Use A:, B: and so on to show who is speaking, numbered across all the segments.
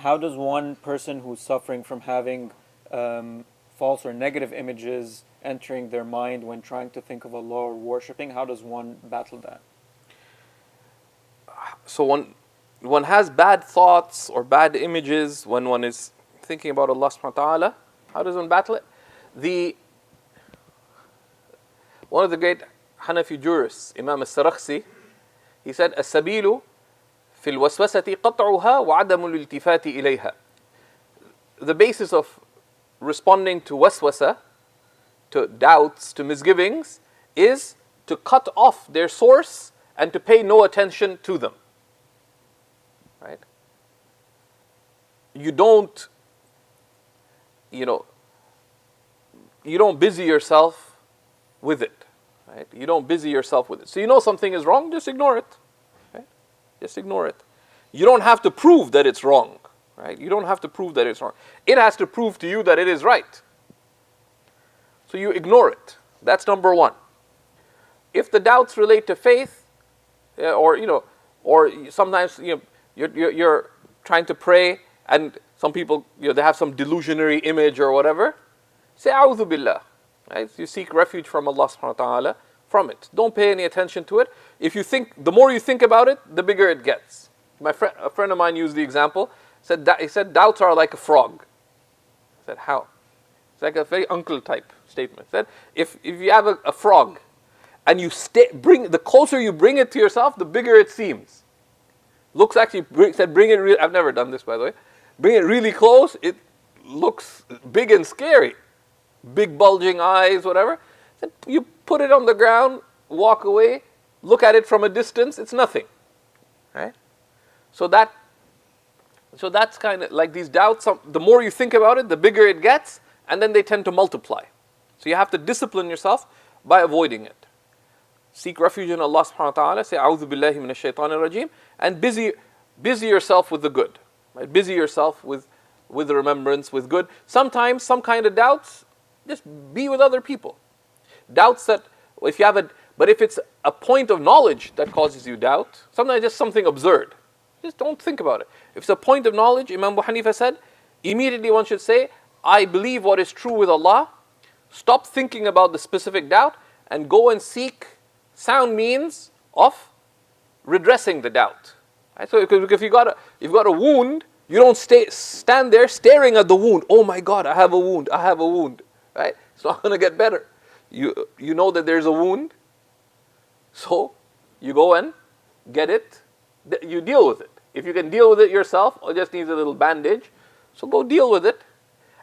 A: how does one person who's suffering from having false or negative images entering their mind when trying to think of Allah or worshipping, how does one battle that?
B: So one has bad thoughts or bad images when one is thinking about Allah subhanahu wa ta'ala. How does one battle it? One of the great Hanafi jurists, Imam al-Sarakhsi, he said, السبيل في الوسوسة قطعها وعدم الالتفات إليها. The basis of responding to waswasa, to doubts, to misgivings, is to cut off their source and to pay no attention to them. Right? You don't busy yourself with it. Right? You don't busy yourself with it. So you know something is wrong, just ignore it. Right? Just ignore it. You don't have to prove that it's wrong. Right? You don't have to prove that it's wrong. It has to prove to you that it is right. So you ignore it. That's number one. If the doubts relate to faith, or sometimes you're trying to pray, and some people they have some delusionary image or whatever, say A'udhu Billah. Right? You seek refuge from Allah subhanahu wa ta'ala from it. Don't pay any attention to it. The more you think about it, the bigger it gets. A friend of mine used the example. He said doubts are like a frog. I said, how? It's like a very uncle type statement. He said, if you have a frog and you the closer you bring it to yourself, the bigger it seems. Bring it I've never done this, by the way. Bring it really close, it looks big and scary. Big bulging eyes, whatever. Then you put it on the ground, walk away, look at it from a distance, it's nothing. Right? So that's kind of like these doubts. The more you think about it, the bigger it gets, and then they tend to multiply. So you have to discipline yourself by avoiding it. Seek refuge in Allah subhanahu wa ta'ala, say A'udhu billahi minash shaitanir rajim, and busy yourself with the good. Right? Busy yourself with the remembrance, with good. Sometimes some kind of doubts, just be with other people. Doubts that, but if it's a point of knowledge that causes you doubt, sometimes just something absurd. Just don't think about it. If it's a point of knowledge, Imam Abu Hanifa said, immediately one should say, I believe what is true with Allah. Stop thinking about the specific doubt and go and seek sound means of redressing the doubt. Right? So if you've got a wound, you don't stand there staring at the wound. Oh my God, I have a wound. Right? It's not going to get better. You know that there's a wound, so you go and get it. You deal with it. If you can deal with it yourself, or just needs a little bandage, so go deal with it.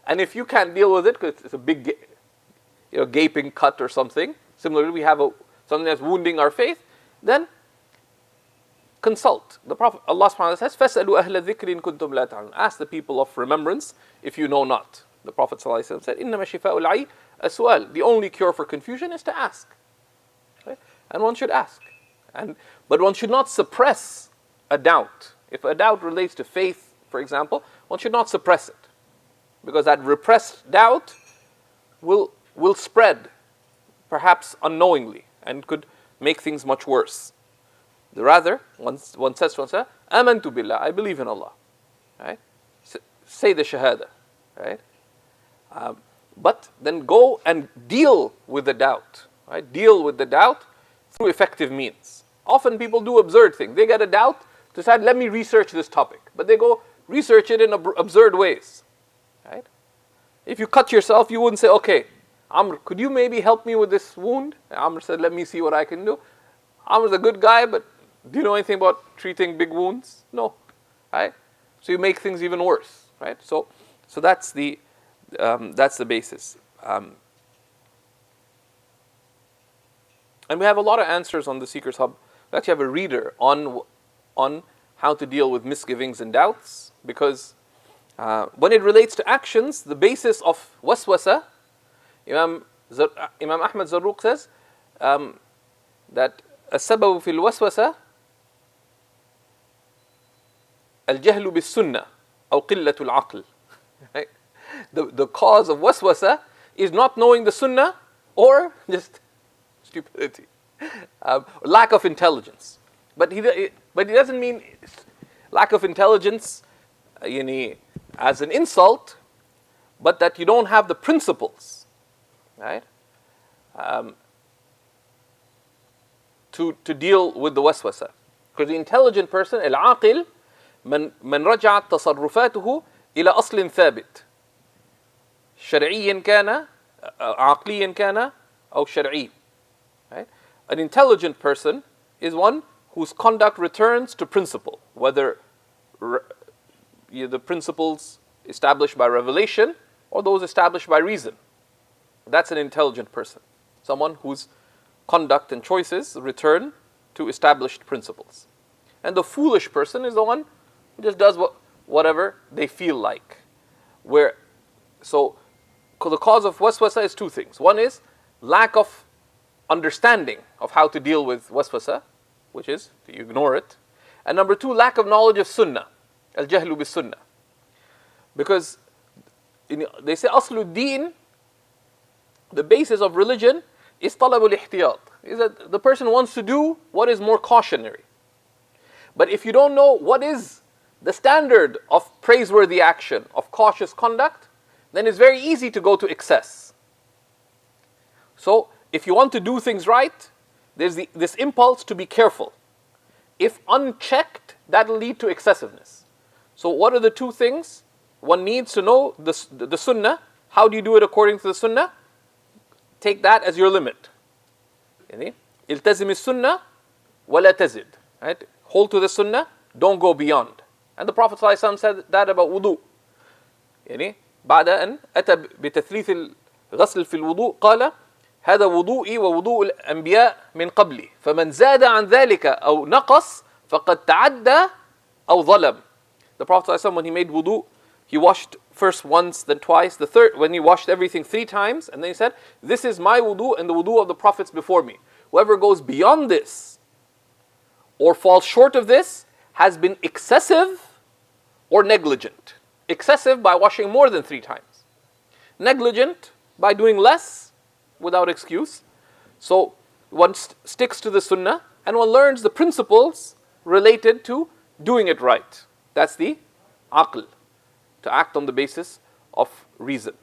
B: And if you can't deal with it because it's a big, gaping cut or something, similarly we have something that's wounding our faith, then consult. The Prophet Allah subhanahu wa ta'ala says, فَاسْأَلُوا أَهْلَ الذِّكْرِ إِن كُنْتُمْ لَا تَعْلَمُونَ. Ask the people of remembrance if you know not. The Prophet sallallahu alaihi wasallam said, إِنَّمَا شِفَاءُ الْعَيِّ السُّؤَالُ. The only cure for confusion is to ask. Okay? And one should ask. But one should not suppress a doubt. If a doubt relates to faith, for example, one should not suppress it. Because that repressed doubt will spread, perhaps unknowingly, and could make things much worse. Rather, one says to oneself, Amantu billah, I believe in Allah. Right? Say the shahada. Right? But then go and deal with the doubt. Right? Deal with the doubt through effective means. Often people do absurd things. They get a doubt, decide, let me research this topic. But they go research it in absurd ways. Right? If you cut yourself, you wouldn't say, okay, Amr, could you maybe help me with this wound? Amr said, let me see what I can do. Amr's a good guy, but do you know anything about treating big wounds? No. Right? So you make things even worse. Right? So that's the basis. And we have a lot of answers on the Seekers Hub. We actually have a reader on how to deal with misgivings and doubts, because when it relates to actions, the basis of waswasa, Imam Ahmad Zarruq says that السبب في الوسوسة الجهل بالسنة أو قلة العقل. The cause of waswasa is not knowing the sunnah or just stupidity, lack of intelligence. But he doesn't mean lack of intelligence يعني, as an insult, but that you don't have the principles, right? To deal with the waswasa. Because the intelligent person, العاقل, من رجعت تصرفاته إلى أصل ثابت. شرعيا كان, عقليا كان, أو شرعي. Right? An intelligent person is one whose conduct returns to principle, whether the principles established by revelation or those established by reason. That's an intelligent person. Someone whose conduct and choices return to established principles. And the foolish person is the one who just does whatever they feel like. So the cause of waswasa is two things. One is lack of understanding of how to deal with waswasa, which is you ignore it. And number two, lack of knowledge of sunnah, al-jahlu bis sunnah. Because they say aslu deen, the basis of religion, is talabul ihtiyat, is that the person wants to do what is more cautionary. But if you don't know what is the standard of praiseworthy action, of cautious conduct, then it's very easy to go to excess. So if you want to do things right, there's this impulse to be careful. If unchecked, that'll lead to excessiveness. So what are the two things? One needs to know the sunnah. How do you do it according to the sunnah? Take that as your limit. التزم السنة ولا تزد. Right? Hold to the sunnah, don't go beyond. And the Prophet ﷺ said that about wudu. بعد أن أتى بتثليث الغسل في الوضوء قال هذا وضوئي ووضوء الأنبياء من قبلي فمن زاد عن ذلك أو نقص فقد تعدى أو ظلم. The Prophet ﷺ, when he made wudu, he washed first once, then twice, the third, when he washed everything 3 times, and then he said, this is my wudu and the wudu of the prophets before me. Whoever goes beyond this or falls short of this has been excessive or negligent. Excessive by washing more than 3 times. Negligent by doing less without excuse. So one sticks to the sunnah and one learns the principles related to doing it right. That's the aql, to act on the basis of reason.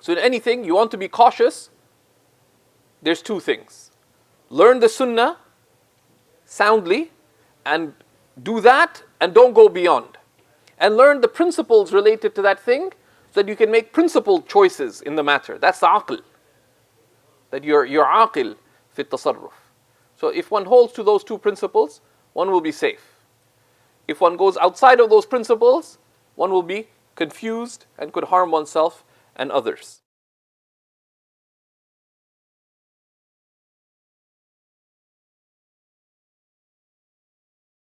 B: So in anything, you want to be cautious, there's 2 things. Learn the sunnah soundly and do that and don't go beyond. And learn the principles related to that thing so that you can make principled choices in the matter. That's the aql. That you're aqil fi tasarruf. So if one holds to those 2 principles, one will be safe. If one goes outside of those principles, one will be confused and could harm oneself and others.